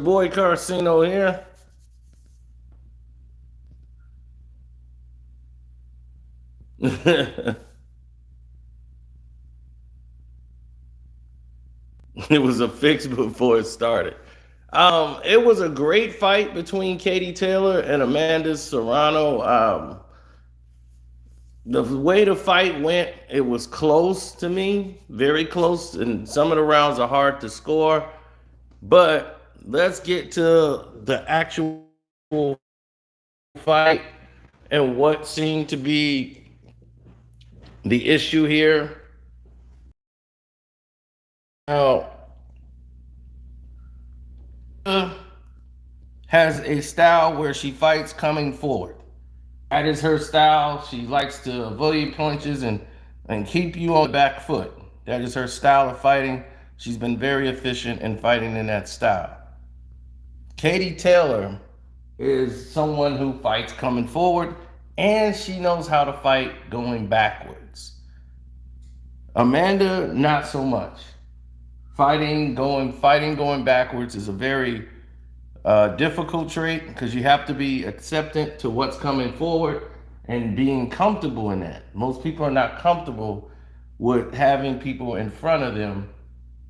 Boy Carcino here. It was a fix before it started. It was a great fight between Katie Taylor and Amanda Serrano. The way the fight went, it was close to me, very close, and some of the rounds are hard to score. But let's get to the actual fight and what seemed to be the issue here. Now, has a style where she fights coming forward. That is her style. She likes to avoid punches and keep you on the back foot. That is her style of fighting. She's been very efficient in fighting in that style. Katie Taylor is someone who fights coming forward, and she knows how to fight going backwards. Amanda, not so much. Fighting going backwards is a very difficult trait because you have to be acceptant to what's coming forward and being comfortable in that. Most people are not comfortable with having people in front of them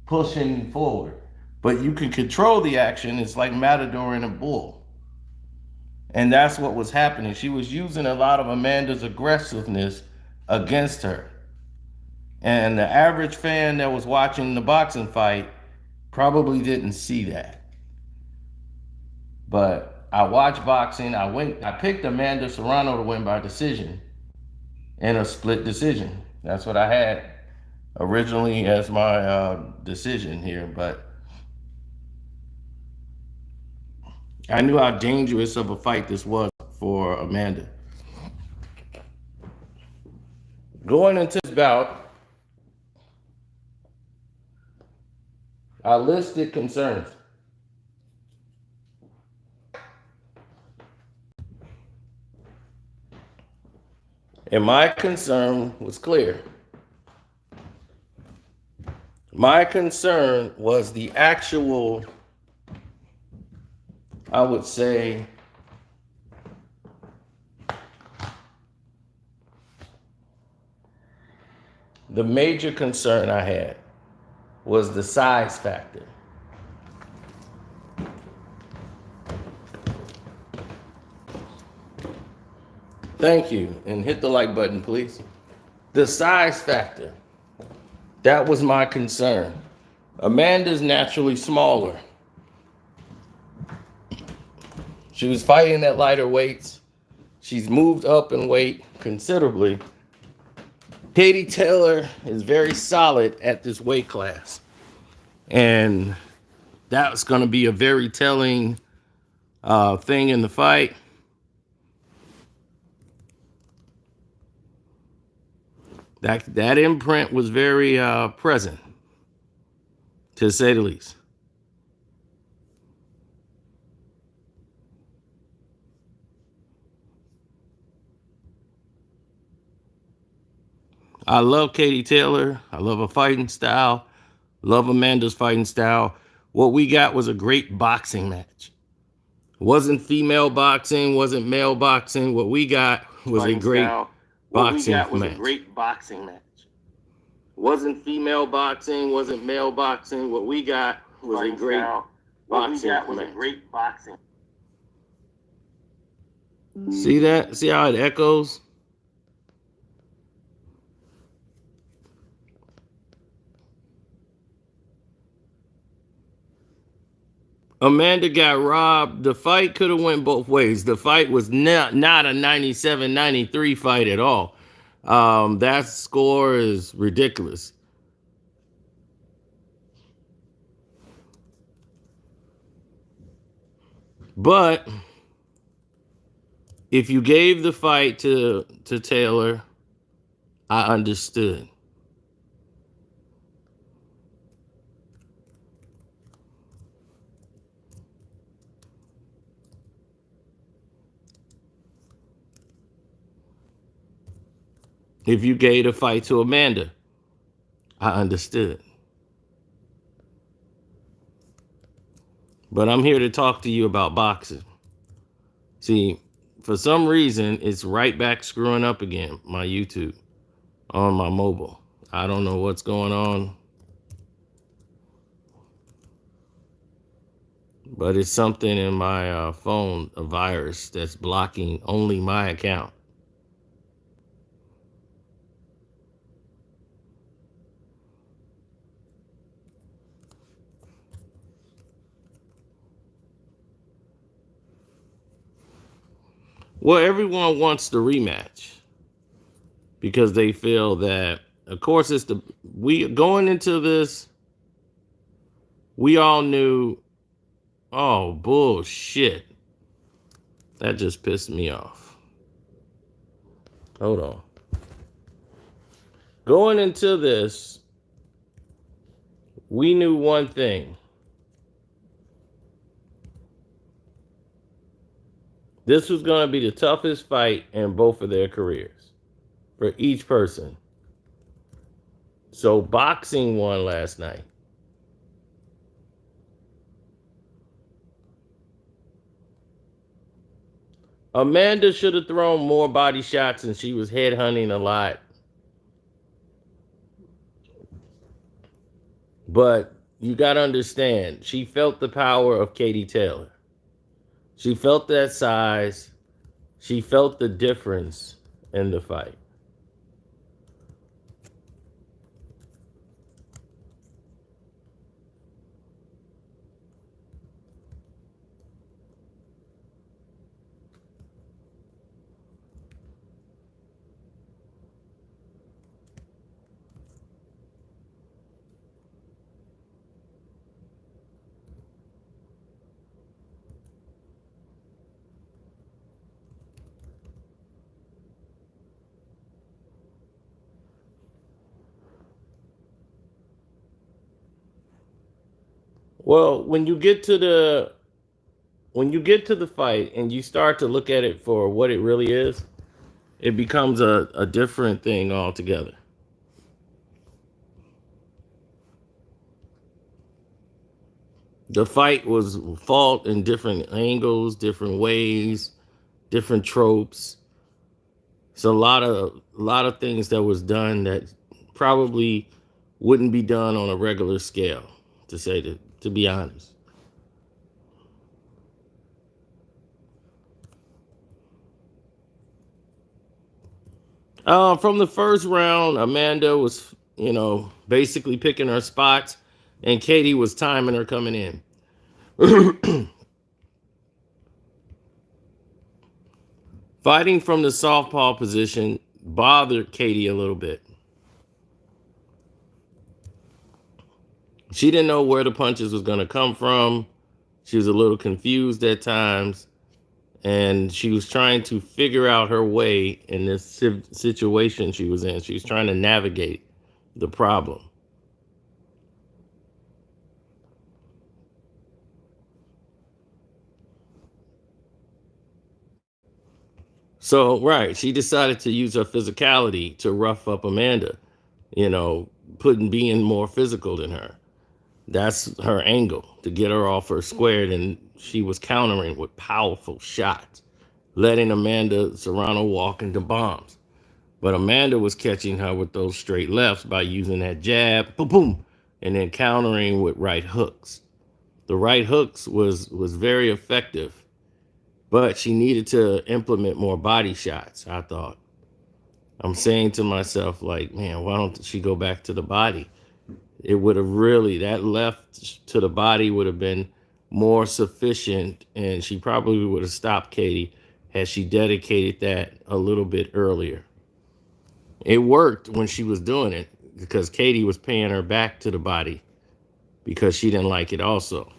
pushing forward. But you can control the action. It's like Matador and a bull. And that's what was happening. She was using a lot of Amanda's aggressiveness against her. And the average fan that was watching the boxing fight probably didn't see that. But I watched boxing. I picked Amanda Serrano to win by decision in a split decision. That's what I had originally as my decision here. But I knew how dangerous of a fight this was for Amanda. Going into this bout, I listed concerns. And my concern was clear. My concern was the actual, I would say, the major concern I had was the size factor. Thank you, and hit the like button, please. The size factor. That was my concern. Amanda's naturally smaller. She was fighting at lighter weights. She's moved up in weight considerably. Katie Taylor is very solid at this weight class. And that's going to be a very telling thing in the fight. That imprint was very present, to say the least. I love Katie Taylor. I love her fighting style. Love Amanda's fighting style. What we got was a great boxing match. Wasn't female boxing, wasn't male boxing. What we got was a great boxing match. Wasn't female boxing, wasn't male boxing. What we got was a great boxing match. See that? See how it echoes? Amanda got robbed. The fight could have went both ways. The fight was not a 97-93 fight at all. That score is ridiculous. But if you gave the fight to Taylor, I understood. If you gave the fight to Amanda, I understood. But I'm here to talk to you about boxing. See, for some reason, it's right back screwing up again, my YouTube on my mobile. I don't know what's going on, but it's something in my phone, a virus that's blocking only my account. Well, everyone wants the rematch because they feel that, of course, we going into this, we all knew, oh, bullshit. That just pissed me off. Hold on. Going into this, we knew one thing. This was going to be the toughest fight in both of their careers for each person. So boxing won last night. Amanda should have thrown more body shots and she was headhunting a lot. But you got to understand, she felt the power of Katie Taylor. She felt that size. She felt the difference in the fight. Well, when you get to the fight and you start to look at it for what it really is, it becomes a different thing altogether. The fight was fought in different angles, different ways, different tropes. It's a lot of things that was done that probably wouldn't be done on a regular scale, to be honest. From the first round, Amanda was, basically picking her spots, and Katie was timing her coming in. Fighting from the southpaw position bothered Katie a little bit. She didn't know where the punches was going to come from. She was a little confused at times, and she was trying to figure out her way in this situation she was in. She was trying to navigate the problem. So, right, she decided to use her physicality to rough up Amanda, being more physical than her. That's her angle, to get her off her squared, and she was countering with powerful shots, letting Amanda Serrano walk into bombs. But Amanda was catching her with those straight lefts by using that jab, boom, boom, and then countering with right hooks. The right hooks was very effective, but she needed to implement more body shots, I thought. I'm saying to myself, like, man, why don't she go back to the body? It would have that left to the body would have been more sufficient, and she probably would have stopped Katie had she dedicated that a little bit earlier. It worked when she was doing it because Katie was paying her back to the body because she didn't like it also.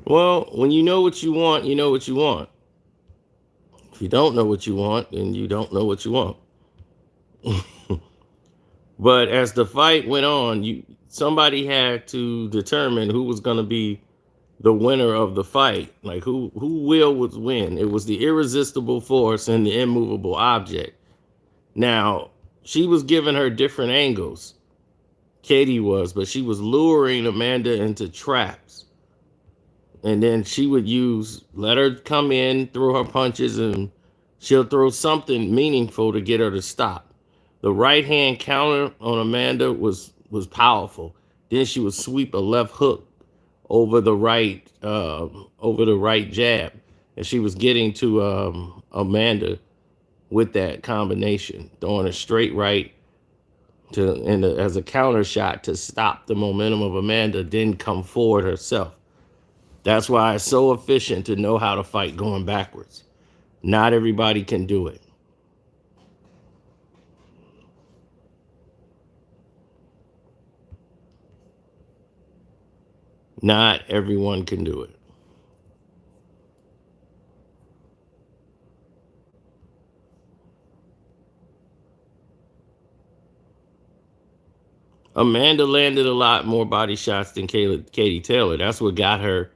Well, when you know what you want, you know what you want. If you don't know what you want, then you don't know what you want. But as the fight went on, somebody had to determine who was going to be the winner of the fight. Like who will would win. It was the irresistible force and the immovable object. Now, she was giving her different angles. Katie was, but she was luring Amanda into traps. And then she would let her come in, throw her punches, and she'll throw something meaningful to get her to stop. The right hand counter on Amanda was powerful. Then she would sweep a left hook over the right jab, and she was getting to Amanda with that combination, throwing a straight right as a counter shot to stop the momentum of Amanda, then come forward herself. That's why it's so efficient to know how to fight going backwards. Not everybody can do it. Not everyone can do it. Amanda landed a lot more body shots than Katie Taylor. That's what got her.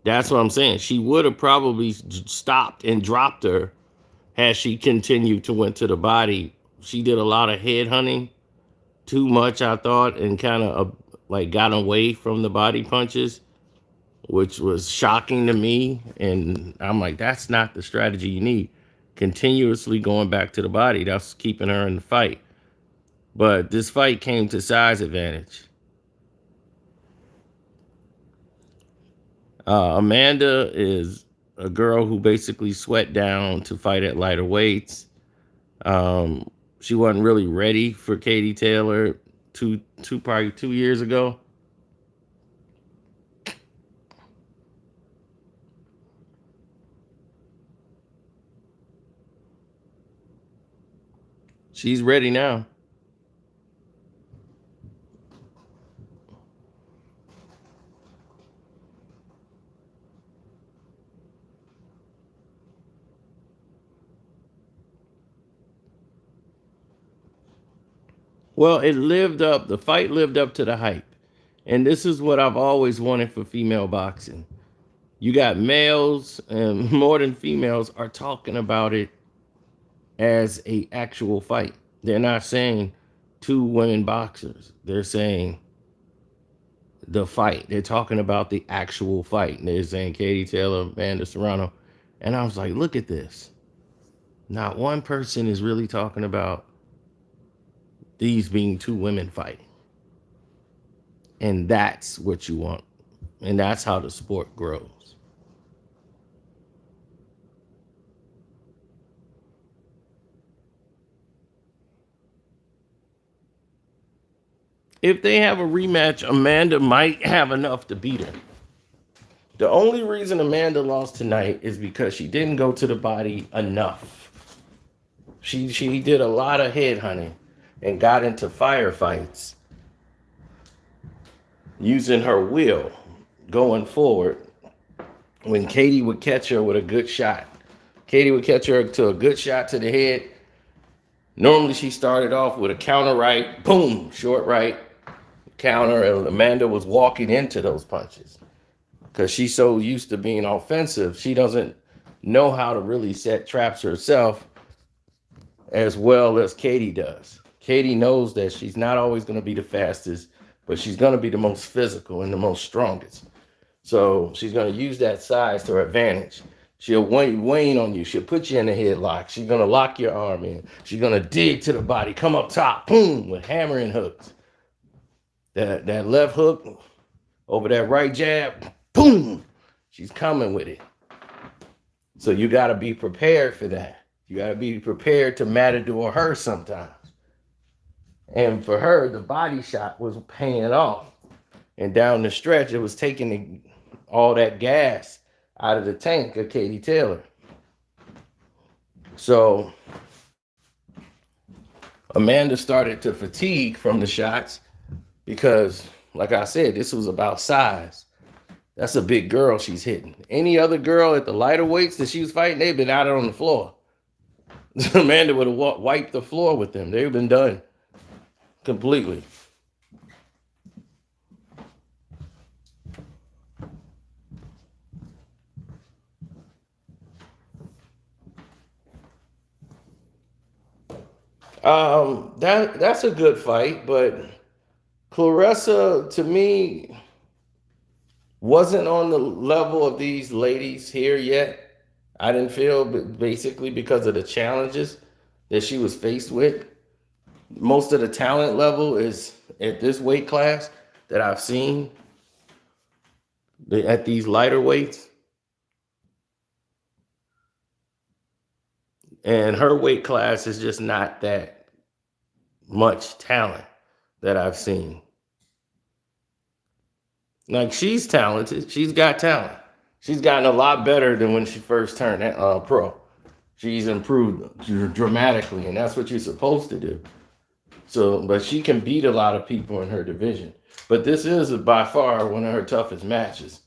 That's what I'm saying. She would have probably stopped and dropped her had she continued to went to the body. She did a lot of head hunting, too much, I thought, and kind of like got away from the body punches, which was shocking to me. And I'm like, that's not the strategy you need. Continuously going back to the body, that's keeping her in the fight. But this fight came to size advantage. Amanda is a girl who basically sweat down to fight at lighter weights. She wasn't really ready for Katie Taylor probably 2 years ago. She's ready now. Well, the fight lived up to the hype. And this is what I've always wanted for female boxing. You got males and more than females are talking about it as a actual fight. They're not saying two women boxers. They're saying the fight. They're talking about the actual fight. They're saying Katie Taylor, Valdes. And I was like, look at this. Not one person is really talking about these being two women fighting. And that's what you want. And that's how the sport grows. If they have a rematch, Amanda might have enough to beat her. The only reason Amanda lost tonight is because she didn't go to the body enough. She did a lot of head hunting and got into firefights using her will going forward. When Katie would catch her with a good shot, Katie would catch her to a good shot to the head. Normally she started off with a counter right, boom, short right, counter, and Amanda was walking into those punches. Because she's so used to being offensive, she doesn't know how to really set traps herself as well as Katie does. Katie knows that she's not always going to be the fastest, but she's going to be the most physical and the most strongest. So she's going to use that size to her advantage. She'll wane on you. She'll put you in a headlock. She's going to lock your arm in. She's going to dig to the body, come up top, boom, with hammering hooks. That left hook over that right jab, boom, she's coming with it. So you got to be prepared for that. You got to be prepared to matador her sometimes. And for her, the body shot was paying off. And down the stretch, it was taking all that gas out of the tank of Katie Taylor. So Amanda started to fatigue from the shots because, like I said, this was about size. That's a big girl she's hitting. Any other girl at the lighter weights that she was fighting, they've been out on the floor. Amanda would have wiped the floor with them. They've been done completely. That's a good fight, but Clarissa to me wasn't on the level of these ladies here yet. I didn't feel, basically because of the challenges that she was faced with. Most of the talent level is at this weight class that I've seen at these lighter weights. And her weight class is just not that much talent that I've seen. Like, she's talented. She's got talent. She's gotten a lot better than when she first turned pro. She's improved dramatically, and that's what you're supposed to do. So, but she can beat a lot of people in her division. But this is by far one of her toughest matches.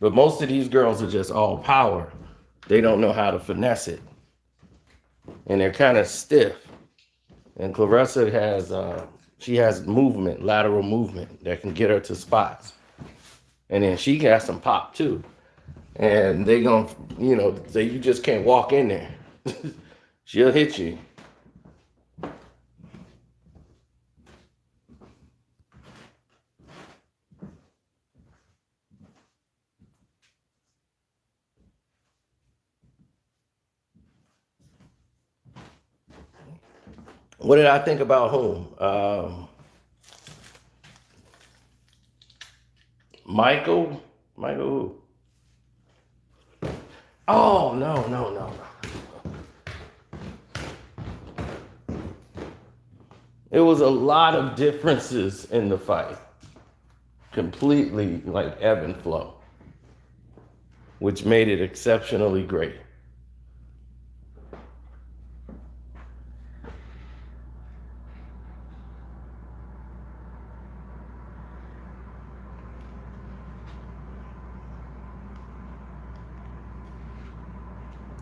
But most of these girls are just all power. They don't know how to finesse it. And they're kind of stiff. And Clarissa has movement, lateral movement that can get her to spots. And then she has some pop too. And they gonna, say you just can't walk in there. She'll hit you. What did I think about whom? Michael who? Oh, no. It was a lot of differences in the fight. Completely like ebb and flow, which made it exceptionally great.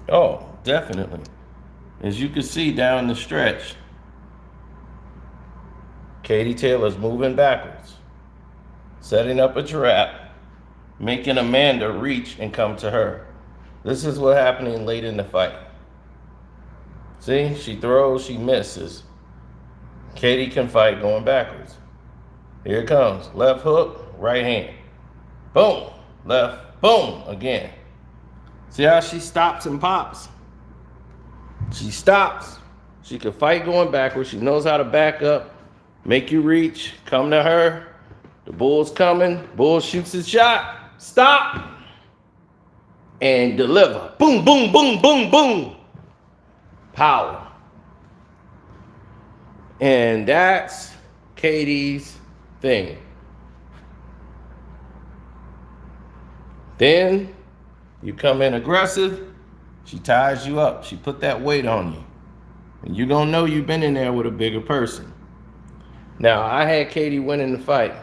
Oh, definitely. As you can see down the stretch, Katie Taylor's moving backwards, setting up a trap, making Amanda reach and come to her. This is what's happening late in the fight. See, she throws, she misses. Katie can fight going backwards. Here it comes. Left hook, right hand. Boom. Left, boom, again. See how she stops and pops? She stops. She can fight going backwards. She knows how to back up, make you reach, come to her. The bull's coming. Bull shoots his shot. Stop. And deliver. Boom, boom, boom, boom, boom. Power. And that's Katie's thing. Then you come in aggressive, she ties you up. She put that weight on you. And you're going to know you've been in there with a bigger person. Now, I had Katie winning the fight.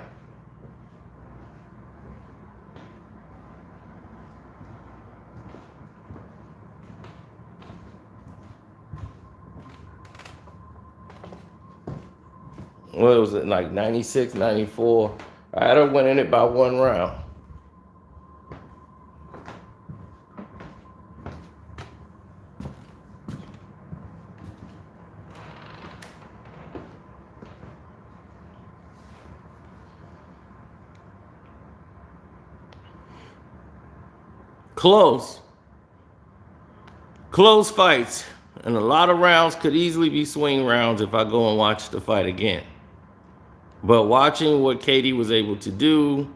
What was it, like 96, 94? I had her winning it by 1 round. Close fights, and a lot of rounds could easily be swing rounds if I go and watch the fight again. But watching what Katie was able to do,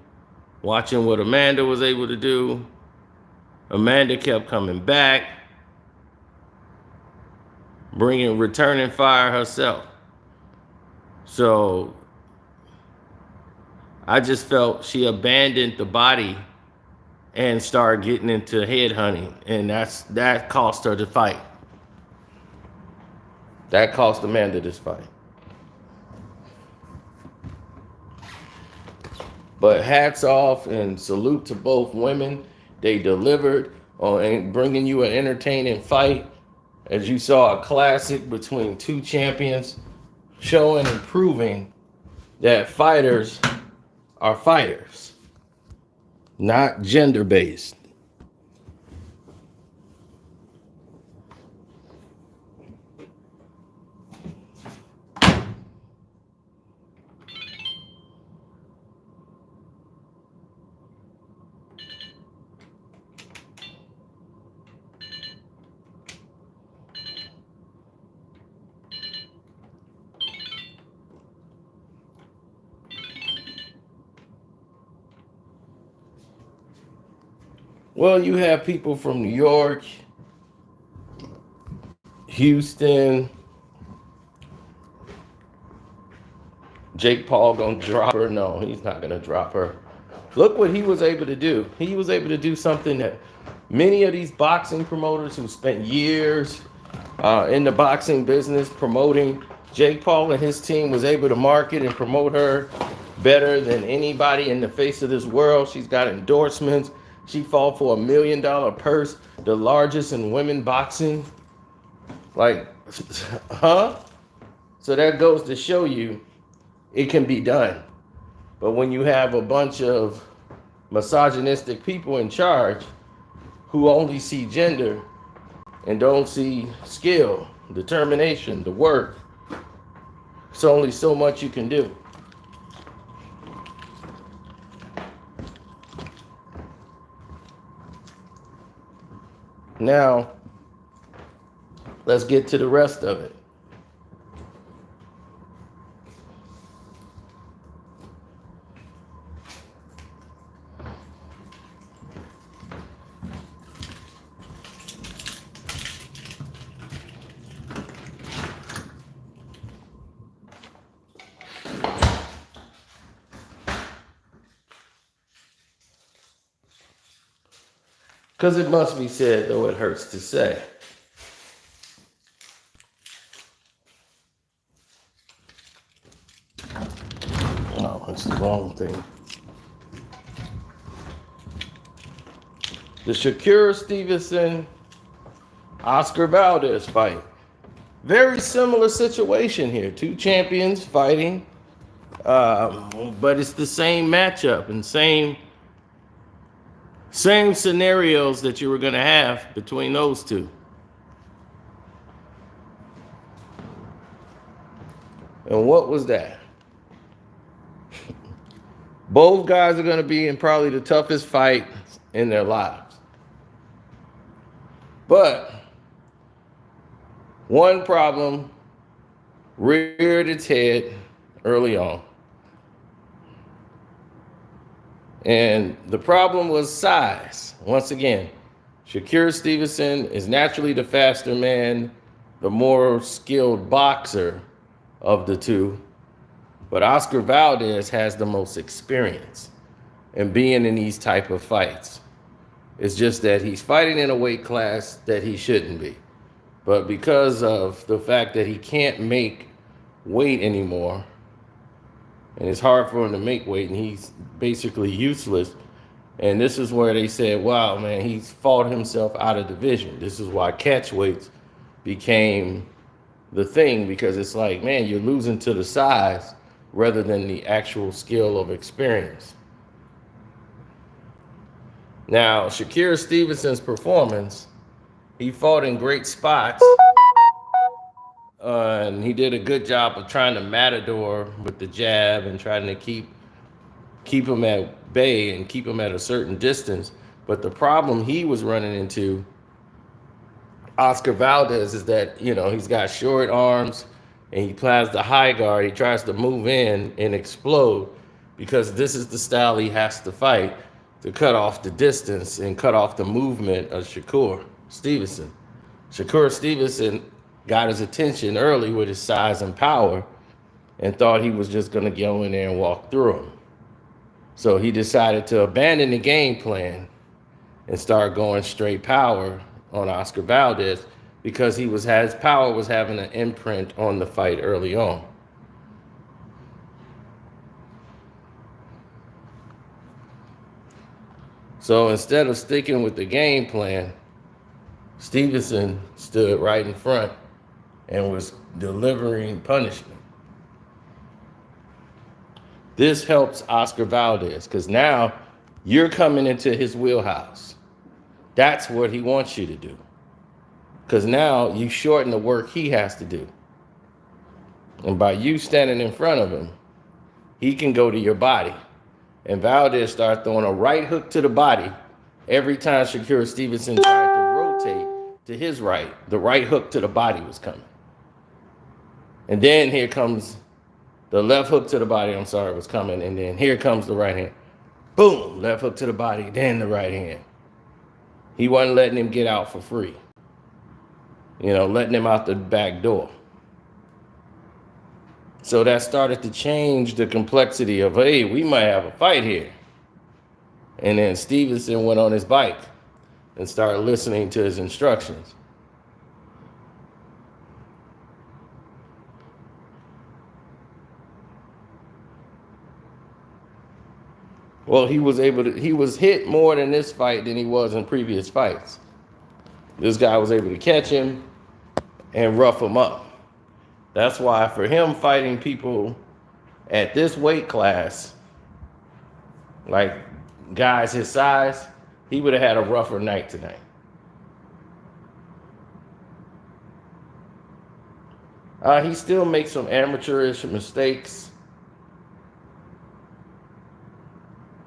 watching what Amanda was able to do, Amanda kept coming back, returning fire herself. So I just felt she abandoned the body and started getting into head hunting, and that cost her the fight. That cost Amanda this fight. But hats off and salute to both women. They delivered on bringing you an entertaining fight. As you saw, a classic between two champions, showing and proving that fighters are fighters, not gender based. Well, you have people from New York, Houston. Jake Paul gonna drop her? No, he's not gonna drop her. Look what he was able to do. He was able to do something that many of these boxing promoters who spent years in the boxing business promoting Jake Paul and his team was able to market and promote her better than anybody in the face of this world. She's got endorsements. She fought for $1 million purse, the largest in women boxing. Like, huh? So that goes to show you it can be done. But when you have a bunch of misogynistic people in charge who only see gender and don't see skill, determination, the work, it's only so much you can do. Now, let's get to the rest of it. Because it must be said, though it hurts to say. No, it's the wrong thing. The Shakur Stevenson, Oscar Valdez fight. Very similar situation here. Two champions fighting, but it's the same matchup and same scenarios that you were going to have between those two. And what was that? Both guys are going to be in probably the toughest fight in their lives. But one problem reared its head early on. And the problem was size. Once again, Shakur Stevenson is naturally the faster man, the more skilled boxer of the two. But Oscar Valdez has the most experience in being in these type of fights. It's just that he's fighting in a weight class that he shouldn't be. But because of the fact that he can't make weight anymore, and it's hard for him to make weight, and he's basically useless. And this is where they said, wow, man, he's fought himself out of division. This is why catch weights became the thing, because it's like, man, you're losing to the size rather than the actual skill of experience. Now, Shakur Stevenson's performance, he fought in great spots. And he did a good job of trying to matador with the jab and trying to keep him at bay and keep him at a certain distance. But the problem he was running into, Oscar Valdez, is that, he's got short arms and he plays the high guard. He tries to move in and explode because this is the style he has to fight to cut off the distance and cut off the movement of Shakur Stevenson. Shakur Stevenson got his attention early with his size and power and thought he was just going to go in there and walk through him. So he decided to abandon the game plan and start going straight power on Oscar Valdez because his power was having an imprint on the fight early on. So instead of sticking with the game plan, Stevenson stood right in front and was delivering punishment. This helps Oscar Valdez because now you're coming into his wheelhouse. That's what he wants you to do. Because now you shorten the work he has to do. And by you standing in front of him, he can go to your body. And Valdez started throwing a right hook to the body every time Shakur Stevenson tried to rotate to his right. The right hook to the body was coming. And then here comes the left hook to the body, was coming. And then here comes the right hand. Boom, left hook to the body, then the right hand. He wasn't letting him get out for free. Letting him out the back door. So that started to change the complexity of, hey, we might have a fight here. And then Stevenson went on his bike and started listening to his instructions. Well, he was hit more in this fight than he was in previous fights. This guy was able to catch him and rough him up. That's why for him fighting people at this weight class, like guys his size, he would have had a rougher night tonight. He still makes some amateurish mistakes.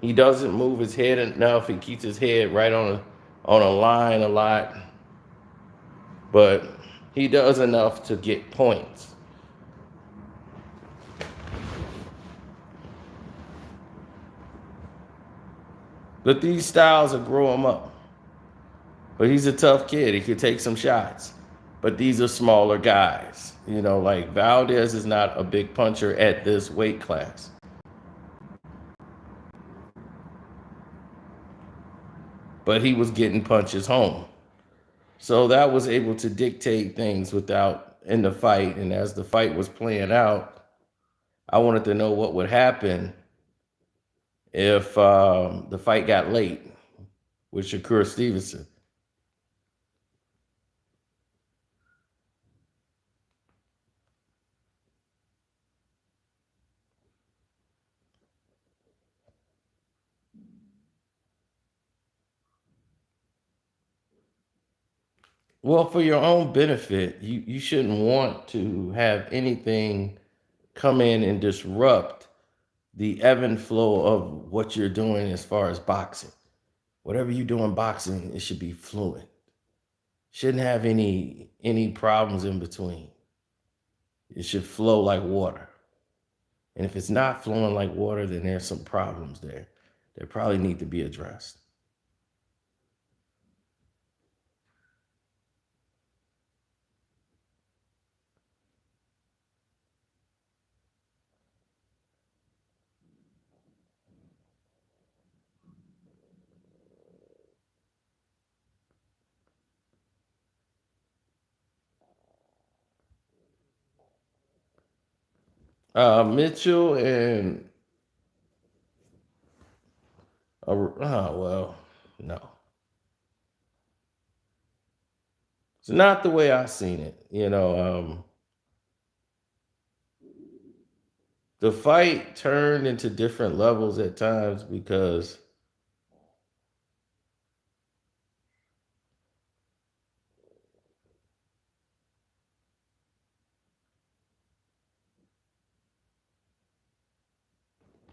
He doesn't move his head enough. He keeps his head right on a line a lot. But he does enough to get points. But these styles will grow him up. But he's a tough kid. He could take some shots. But these are smaller guys. Like Valdez is not a big puncher at this weight class. But he was getting punches home. So that was able to dictate things in the fight. And as the fight was playing out, I wanted to know what would happen if the fight got late with Shakur Stevenson. Well, for your own benefit, you shouldn't want to have anything come in and disrupt the ebb and flow of what you're doing as far as boxing. Whatever you do in boxing, it should be fluent. Shouldn't have any problems in between. It should flow like water. And if it's not flowing like water, then there's some problems there that probably need to be addressed. Mitchell and no, it's not the way I seen it. The fight turned into different levels at times because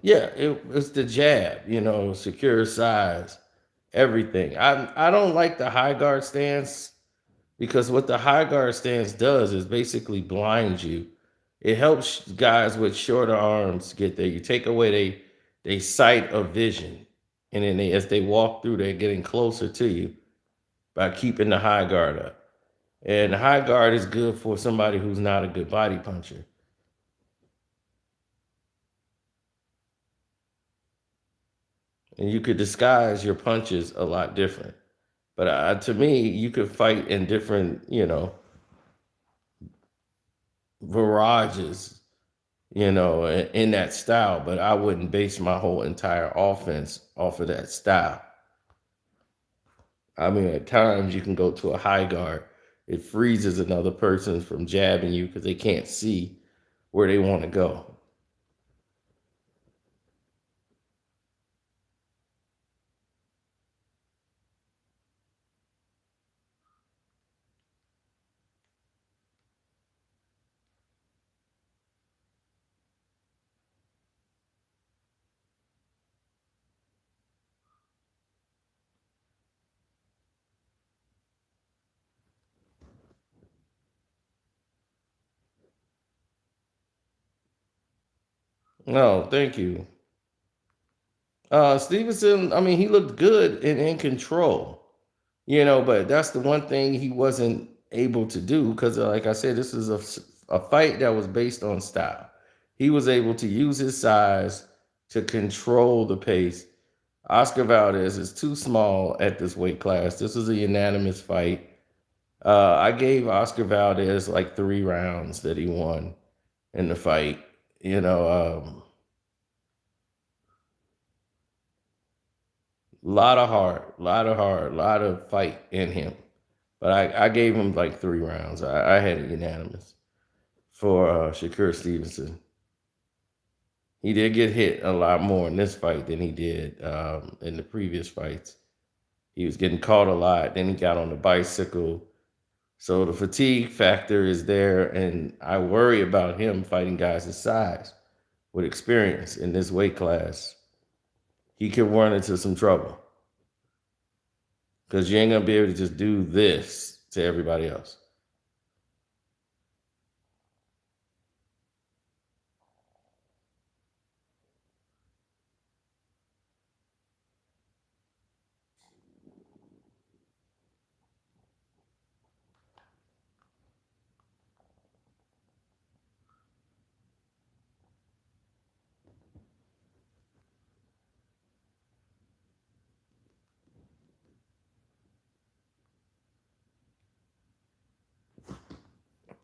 yeah, it was the jab, secure size, everything. I don't like the high guard stance because what the high guard stance does is basically blind you. It helps guys with shorter arms get there. You take away they sight of vision. And then as they walk through, they're getting closer to you by keeping the high guard up. And the high guard is good for somebody who's not a good body puncher. And you could disguise your punches a lot different. But to me, you could fight in different, virages, in that style. But I wouldn't base my whole entire offense off of that style. I mean, at times you can go to a high guard. It freezes another person from jabbing you because they can't see where they want to go. No, thank you. Stevenson, I mean, he looked good and in control, but that's the one thing he wasn't able to do because, like I said, this is a fight that was based on style. He was able to use his size to control the pace. Oscar Valdez is too small at this weight class. This was a unanimous fight. I gave Oscar Valdez like 3 rounds that he won in the fight. You know, lot of fight in him. But I gave him like 3 rounds. I had it unanimous for Shakur Stevenson. He did get hit a lot more in this fight than he did in the previous fights. He was getting caught a lot. Then he got on the bicycle. So the fatigue factor is there, and I worry about him fighting guys his size with experience in this weight class. He could run into some trouble because you ain't gonna be able to just do this to everybody else.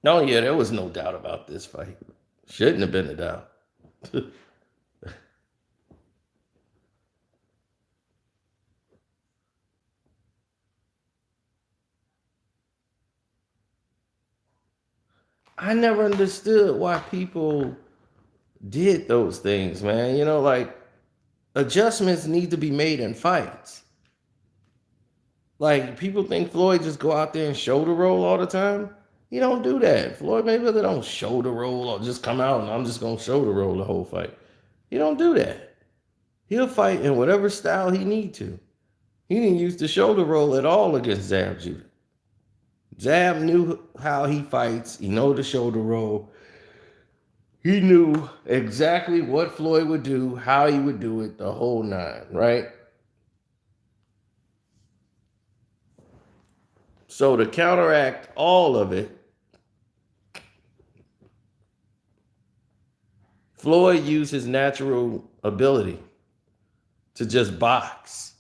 No, yeah, there was no doubt about this fight. Shouldn't have been a doubt. I never understood why people did those things, man. Like adjustments need to be made in fights. Like people think Floyd just go out there and shoulder roll all the time. He don't do that. Floyd Mayweather don't shoulder roll or just come out and I'm just gonna shoulder roll the whole fight. He don't do that. He'll fight in whatever style he need to. He didn't use the shoulder roll at all against Zab Judah. Zab knew how he fights. He know the shoulder roll. He knew exactly what Floyd would do, how he would do it, the whole nine, right? So to counteract all of it, Floyd used his natural ability to just box,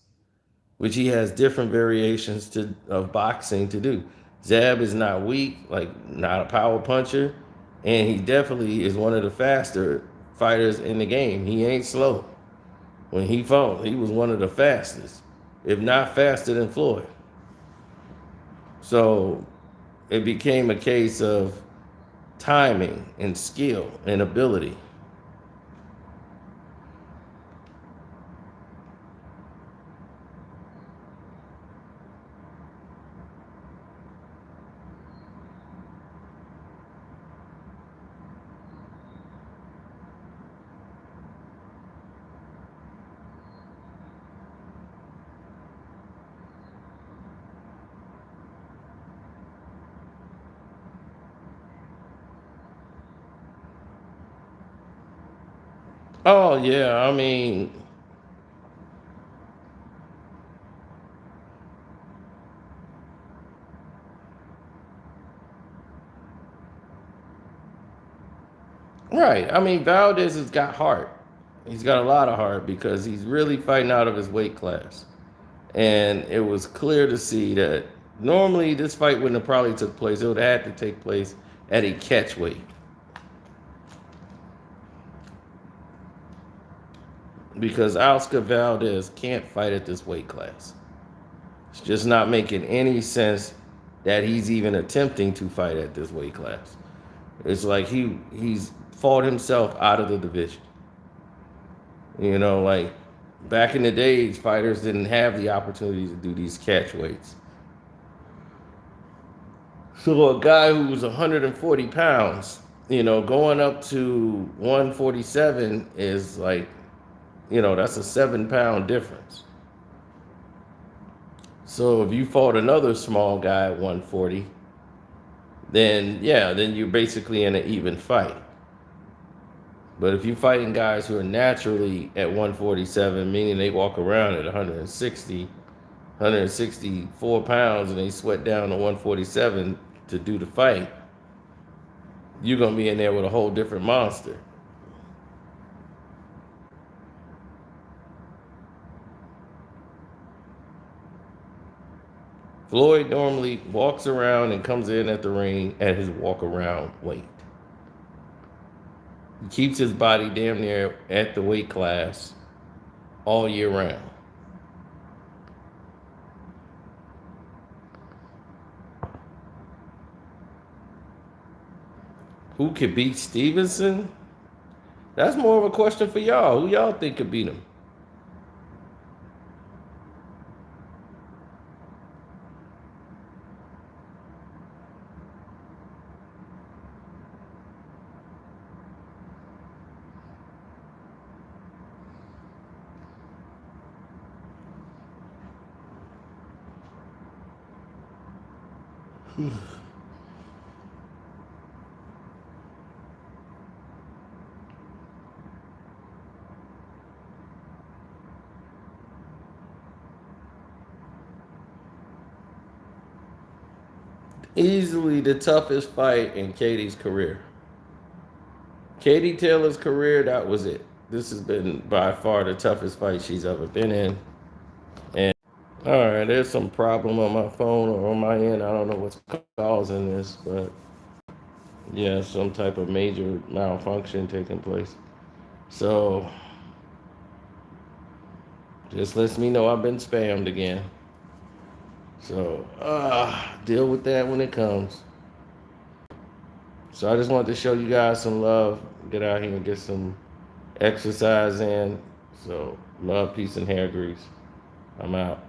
which he has different variations of boxing to do. Zab is not weak, like not a power puncher, and he definitely is one of the faster fighters in the game. He ain't slow. When he fought, he was one of the fastest, if not faster than Floyd. So it became a case of timing and skill and ability. Oh yeah, I mean, right. I mean, Valdez has got heart. He's got a lot of heart because he's really fighting out of his weight class. And it was clear to see that normally this fight wouldn't have probably took place. It would have had to take place at a catch weight because Oscar Valdez can't fight at this weight class. It's just not making any sense that he's even attempting to fight at this weight class. It's like he's fought himself out of the division. You know, like back in the days, fighters didn't have the opportunity to do these catch weights. So a guy who was 140 pounds, going up to 147 is like, that's a 7 pound difference. So if you fought another small guy at 140, then yeah, then you're basically in an even fight. But if you're fighting guys who are naturally at 147, meaning they walk around at 160, 164 pounds, and they sweat down to 147 to do the fight, you're going to be in there with a whole different monster. Floyd normally walks around and comes in at the ring at his walk around weight. He keeps his body damn near at the weight class all year round. Who could beat Stevenson? That's more of a question for y'all. Who y'all think could beat him? Easily the toughest fight in Katie's career. Katie Taylor's career, that was it. This has been by far the toughest fight she's ever been in. And all right, there's some problem on my phone or on my end. I don't know what's causing this, but yeah, some type of major malfunction taking place. So just lets me know I've been spammed again. So deal with that when it comes. So I just wanted to show you guys some love. Get out here and get some exercise in. So love, peace, and hair grease. I'm out.